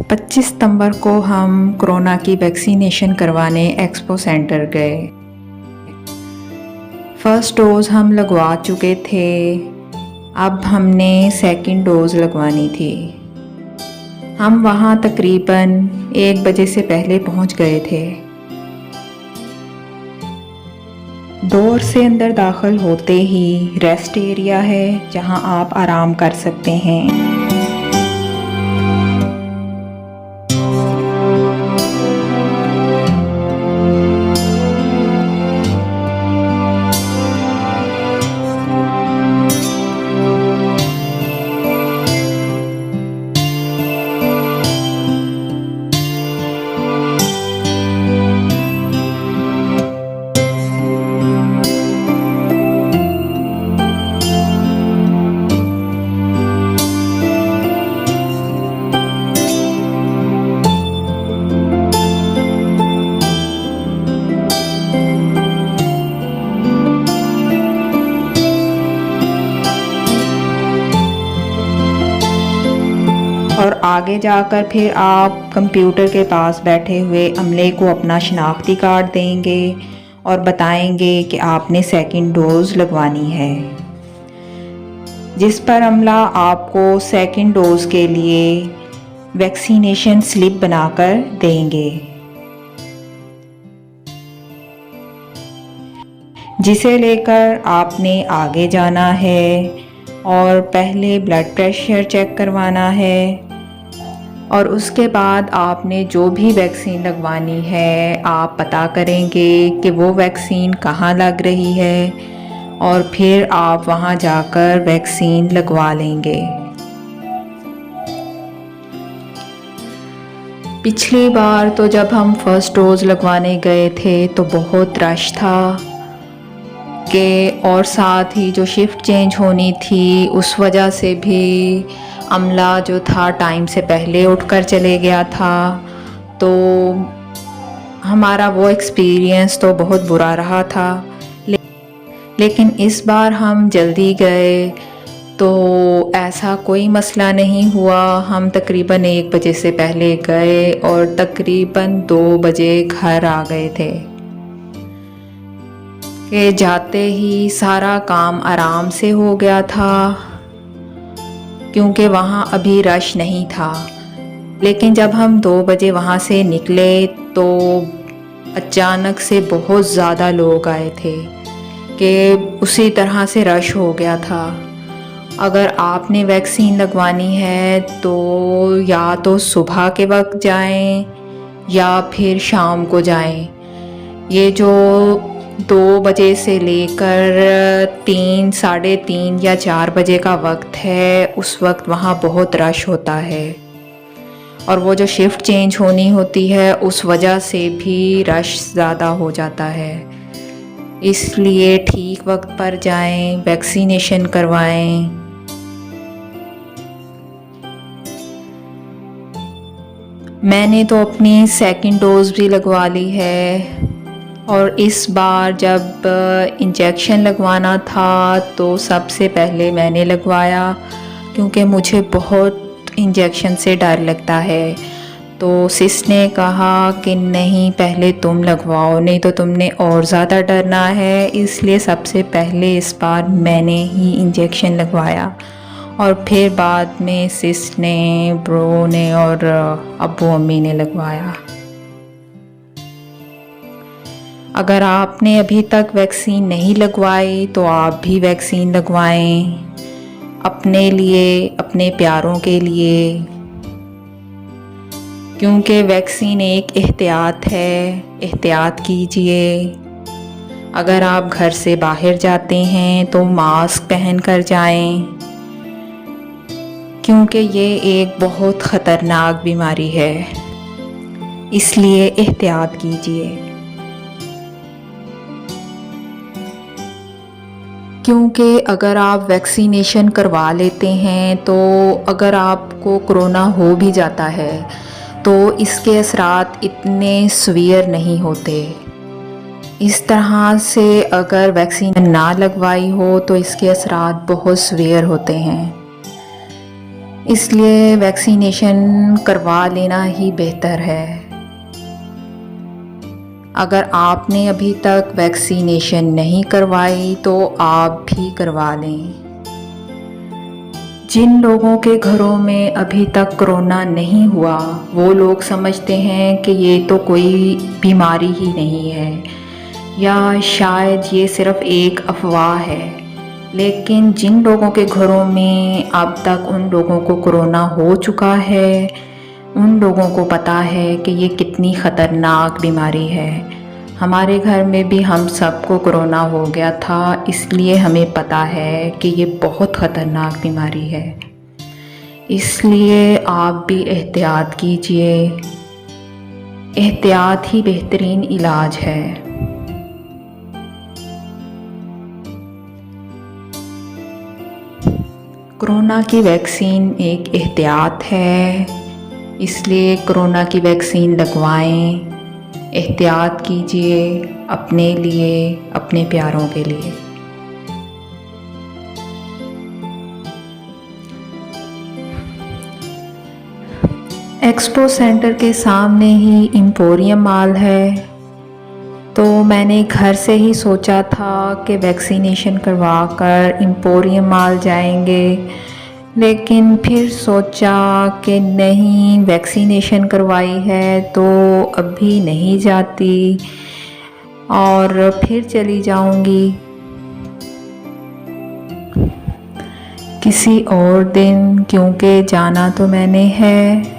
25 सितंबर को हम कोरोना की वैक्सीनेशन करवाने एक्सपो सेंटर गए। फर्स्ट डोज़ हम लगवा चुके थे, अब हमने सेकंड डोज़ लगवानी थी। हम वहाँ तकरीबन 1 बजे से पहले पहुँच गए थे। डोर से अंदर दाखिल होते ही रेस्ट एरिया है जहाँ आप आराम कर सकते हैं। और आगे जाकर फिर आप कंप्यूटर के पास बैठे हुए अमले को अपना शनाख्ती कार्ड देंगे और बताएंगे कि आपने सेकंड डोज़ लगवानी है, जिस पर अमला आपको सेकंड डोज़ के लिए वैक्सीनेशन स्लिप बनाकर देंगे, जिसे लेकर आपने आगे जाना है और पहले ब्लड प्रेशर चेक करवाना है और उसके बाद आपने जो भी वैक्सीन लगवानी है आप पता करेंगे कि वो वैक्सीन कहाँ लग रही है और फिर आप वहाँ जाकर वैक्सीन लगवा लेंगे। पिछली बार तो जब हम फर्स्ट डोज़ लगवाने गए थे तो बहुत रश था कि और साथ ही जो शिफ्ट चेंज होनी थी उस वजह से भी अमला जो था टाइम से पहले उठकर चले गया था, तो हमारा वो एक्सपीरियंस तो बहुत बुरा रहा था। लेकिन इस बार हम जल्दी गए तो ऐसा कोई मसला नहीं हुआ। हम तकरीबन 1 बजे से पहले गए और तकरीबन 2 बजे घर आ गए थे कि जाते ही सारा काम आराम से हो गया था क्योंकि वहाँ अभी रश नहीं था। लेकिन जब हम 2 बजे वहाँ से निकले तो अचानक से बहुत ज़्यादा लोग आए थे कि उसी तरह से रश हो गया था। अगर आपने वैक्सीन लगवानी है तो या तो सुबह के वक्त जाएं या फिर शाम को जाएं। ये जो 2 बजे से लेकर 3, साढ़े 3 या 4 बजे का वक्त है उस वक्त वहाँ बहुत रश होता है और वो जो शिफ्ट चेंज होनी होती है उस वजह से भी रश ज़्यादा हो जाता है। इसलिए ठीक वक्त पर जाएं, वैक्सीनेशन करवाएं। मैंने तो अपनी सेकंड डोज़ भी लगवा ली है और इस बार जब इंजेक्शन लगवाना था तो सबसे पहले मैंने लगवाया क्योंकि मुझे बहुत इंजेक्शन से डर लगता है। तो सिस ने कहा कि नहीं पहले तुम लगवाओ, नहीं तो तुमने और ज़्यादा डरना है, इसलिए सबसे पहले इस बार मैंने ही इंजेक्शन लगवाया और फिर बाद में सिस ने, ब्रो ने और अब्बू अम्मी ने लगवाया। अगर आपने अभी तक वैक्सीन नहीं लगवाई तो आप भी वैक्सीन लगवाएं अपने लिए, अपने प्यारों के लिए, क्योंकि वैक्सीन एक एहतियात है। एहतियात कीजिए। अगर आप घर से बाहर जाते हैं तो मास्क पहन कर जाएं क्योंकि ये एक बहुत ख़तरनाक बीमारी है, इसलिए एहतियात कीजिए। क्योंकि अगर आप वैक्सीनेशन करवा लेते हैं तो अगर आपको कोरोना हो भी जाता है तो इसके असरात इतने सीवियर नहीं होते। इस तरह से अगर वैक्सीन ना लगवाई हो तो इसके असरात बहुत सीवियर होते हैं। इसलिए वैक्सीनेशन करवा लेना ही बेहतर है। अगर आपने अभी तक वैक्सीनेशन नहीं करवाई तो आप भी करवा लें। जिन लोगों के घरों में अभी तक कोरोना नहीं हुआ वो लोग समझते हैं कि ये तो कोई बीमारी ही नहीं है या शायद ये सिर्फ एक अफवाह है, लेकिन जिन लोगों के घरों में अब तक उन लोगों को कोरोना हो चुका है उन लोगों को पता है कि ये कितनी ख़तरनाक बीमारी है। हमारे घर में भी हम सबको कोरोना हो गया था, इसलिए हमें पता है कि ये बहुत ख़तरनाक बीमारी है। इसलिए आप भी एहतियात कीजिए। एहतियात ही बेहतरीन इलाज है। कोरोना की वैक्सीन एक एहतियात है, इसलिए कोरोना की वैक्सीन लगवाएं। एहतियात कीजिए अपने लिए, अपने प्यारों के लिए। एक्सपो सेंटर के सामने ही एम्पोरियम मॉल है, तो मैंने घर से ही सोचा था कि वैक्सीनेशन करवा कर एम्पोरियम मॉल जाएंगे, लेकिन फिर सोचा कि नहीं, वैक्सीनेशन करवाई है तो अभी नहीं जाती और फिर चली जाऊंगी किसी और दिन, क्योंकि जाना तो मैंने है।